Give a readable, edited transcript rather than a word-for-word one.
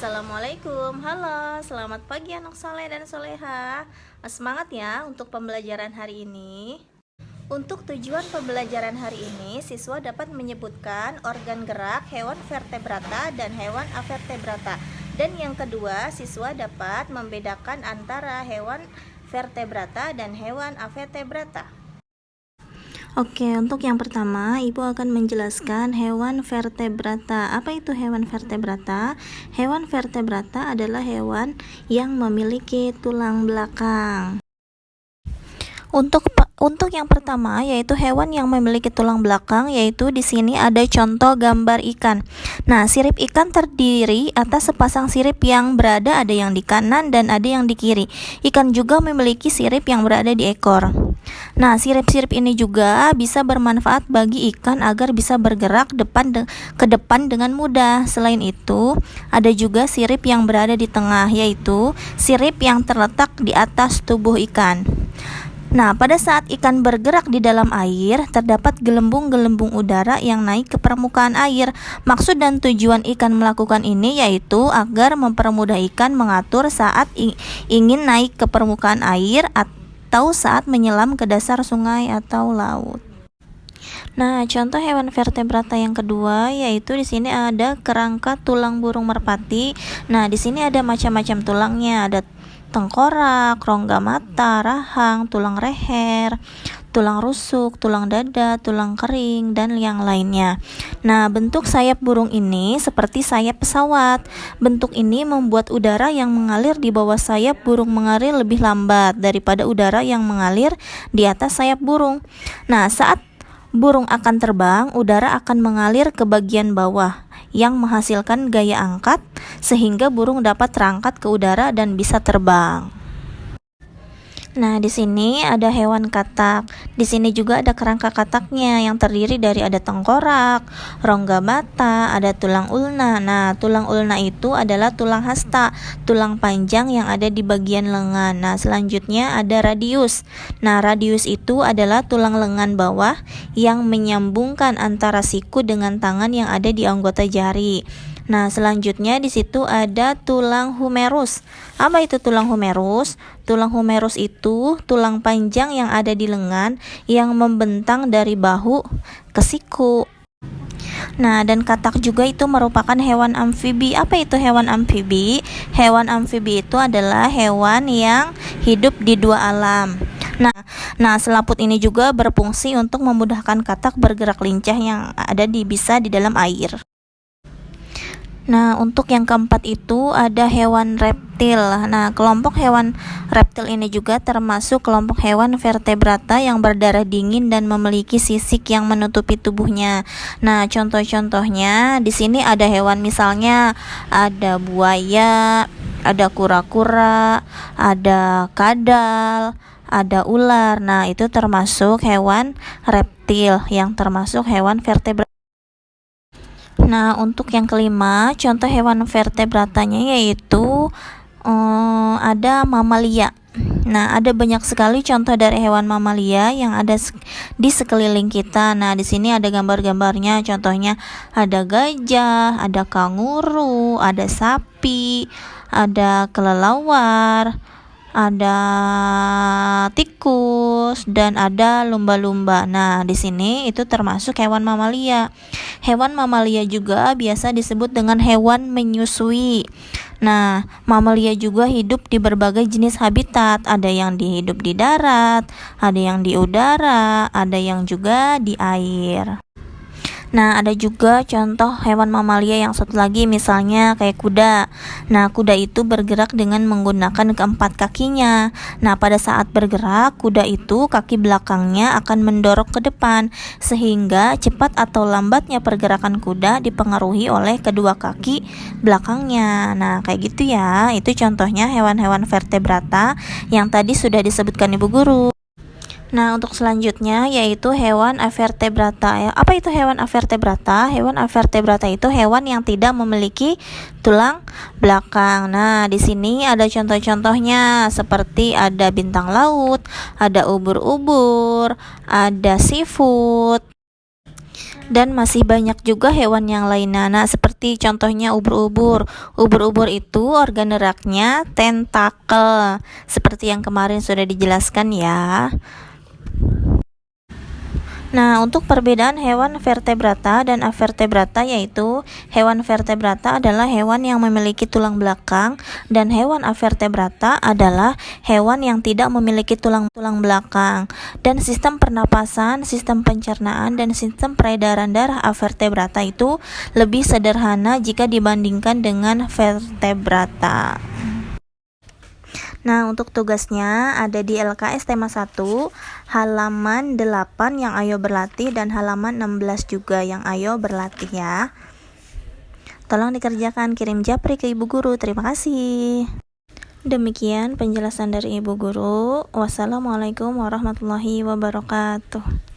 Assalamualaikum, halo, selamat pagi anak soleh dan soleha. Semangat ya untuk pembelajaran hari ini. Untuk tujuan pembelajaran hari ini, siswa dapat menyebutkan organ gerak hewan vertebrata dan hewan avertebrata. Dan yang kedua, siswa dapat membedakan antara hewan vertebrata dan hewan avertebrata. Oke, untuk yang pertama, Ibu akan menjelaskan hewan vertebrata. Apa itu hewan vertebrata? Hewan vertebrata adalah hewan yang memiliki tulang belakang. Untuk yang pertama yaitu hewan yang memiliki tulang belakang, yaitu di sini ada contoh gambar ikan. Nah, sirip ikan terdiri atas sepasang sirip yang berada ada yang di kanan dan ada yang di kiri. Ikan juga memiliki sirip yang berada di ekor. Nah, sirip-sirip ini juga bisa bermanfaat bagi ikan agar bisa bergerak ke depan dengan mudah. Selain itu, ada juga sirip yang berada di tengah, yaitu sirip yang terletak di atas tubuh ikan. Nah, pada saat ikan bergerak di dalam air, terdapat gelembung-gelembung udara yang naik ke permukaan air. Maksud dan tujuan ikan melakukan ini yaitu agar mempermudah ikan mengatur saat ingin naik ke permukaan air atau saat menyelam ke dasar sungai atau laut. Nah, contoh hewan vertebrata yang kedua yaitu di sini ada kerangka tulang burung merpati. Nah, di sini ada macam-macam tulangnya, ada tengkorak, rongga mata, rahang, tulang leher, tulang rusuk, tulang dada, tulang kering, dan yang lainnya. Nah, bentuk sayap burung ini seperti sayap pesawat. Bentuk ini membuat udara yang mengalir di bawah sayap burung mengalir lebih lambat daripada udara yang mengalir di atas sayap burung. Nah, saat burung akan terbang, udara akan mengalir ke bagian bawah yang menghasilkan gaya angkat sehingga burung dapat terangkat ke udara dan bisa terbang. Nah, di sini ada hewan katak. Di sini juga ada kerangka kataknya yang terdiri dari ada tengkorak, rongga mata, ada tulang ulna. Nah, tulang ulna itu adalah tulang hasta, tulang panjang yang ada di bagian lengan. Nah, selanjutnya ada radius. Nah, radius itu adalah tulang lengan bawah yang menyambungkan antara siku dengan tangan yang ada di anggota jari. Nah, selanjutnya di situ ada tulang humerus. Apa itu tulang humerus? Tulang humerus itu tulang panjang yang ada di lengan yang membentang dari bahu ke siku. Nah, dan katak juga itu merupakan hewan amfibi. Apa itu hewan amfibi? Hewan amfibi itu adalah hewan yang hidup di dua alam. Nah, selaput ini juga berfungsi untuk memudahkan katak bergerak lincah yang bisa di dalam air. Nah, untuk yang keempat itu ada hewan reptil. Nah, kelompok hewan reptil ini juga termasuk kelompok hewan vertebrata yang berdarah dingin dan memiliki sisik yang menutupi tubuhnya. Nah, contoh-contohnya di sini ada hewan misalnya ada buaya, ada kura-kura, ada kadal, ada ular. Nah, itu termasuk hewan reptil yang termasuk hewan vertebrata. Nah, untuk yang kelima, contoh hewan vertebratanya yaitu ada mamalia. Nah, ada banyak sekali contoh dari hewan mamalia yang ada di sekeliling kita. Nah, di sini ada gambar-gambarnya. Contohnya ada gajah, ada kanguru, ada sapi, ada kelelawar, ada tikus, dan ada lumba-lumba. Nah, di sini itu termasuk hewan mamalia. Hewan mamalia juga biasa disebut dengan hewan menyusui. Nah, mamalia juga hidup di berbagai jenis habitat. Ada yang hidup di darat, ada yang di udara, ada yang juga di air. Nah, ada juga contoh hewan mamalia yang satu lagi, misalnya kayak kuda. Nah, kuda itu bergerak dengan menggunakan keempat kakinya. Nah, pada saat bergerak, kuda itu kaki belakangnya akan mendorong ke depan, sehingga cepat atau lambatnya pergerakan kuda dipengaruhi oleh kedua kaki belakangnya. Nah, kayak gitu ya. Itu contohnya hewan-hewan vertebrata yang tadi sudah disebutkan Ibu Guru. Nah, untuk selanjutnya yaitu hewan avertebrata. Apa itu hewan avertebrata? Hewan avertebrata itu hewan yang tidak memiliki tulang belakang. Nah, di sini ada contoh-contohnya seperti ada bintang laut, ada ubur-ubur, ada seafood. Dan masih banyak juga hewan yang lainnya. Nah, seperti contohnya ubur-ubur. Ubur-ubur itu organ geraknya tentakel, seperti yang kemarin sudah dijelaskan ya. Nah, untuk perbedaan hewan vertebrata dan avertebrata yaitu hewan vertebrata adalah hewan yang memiliki tulang belakang dan hewan avertebrata adalah hewan yang tidak memiliki tulang belakang. Dan sistem pernapasan, sistem pencernaan, dan sistem peredaran darah avertebrata itu lebih sederhana jika dibandingkan dengan vertebrata. Nah, untuk tugasnya ada di LKS tema 1, halaman 8 yang ayo berlatih dan halaman 16 juga yang ayo berlatih ya. Tolong dikerjakan, kirim japri ke Ibu Guru. Terima kasih. Demikian penjelasan dari Ibu Guru. Wassalamualaikum warahmatullahi wabarakatuh.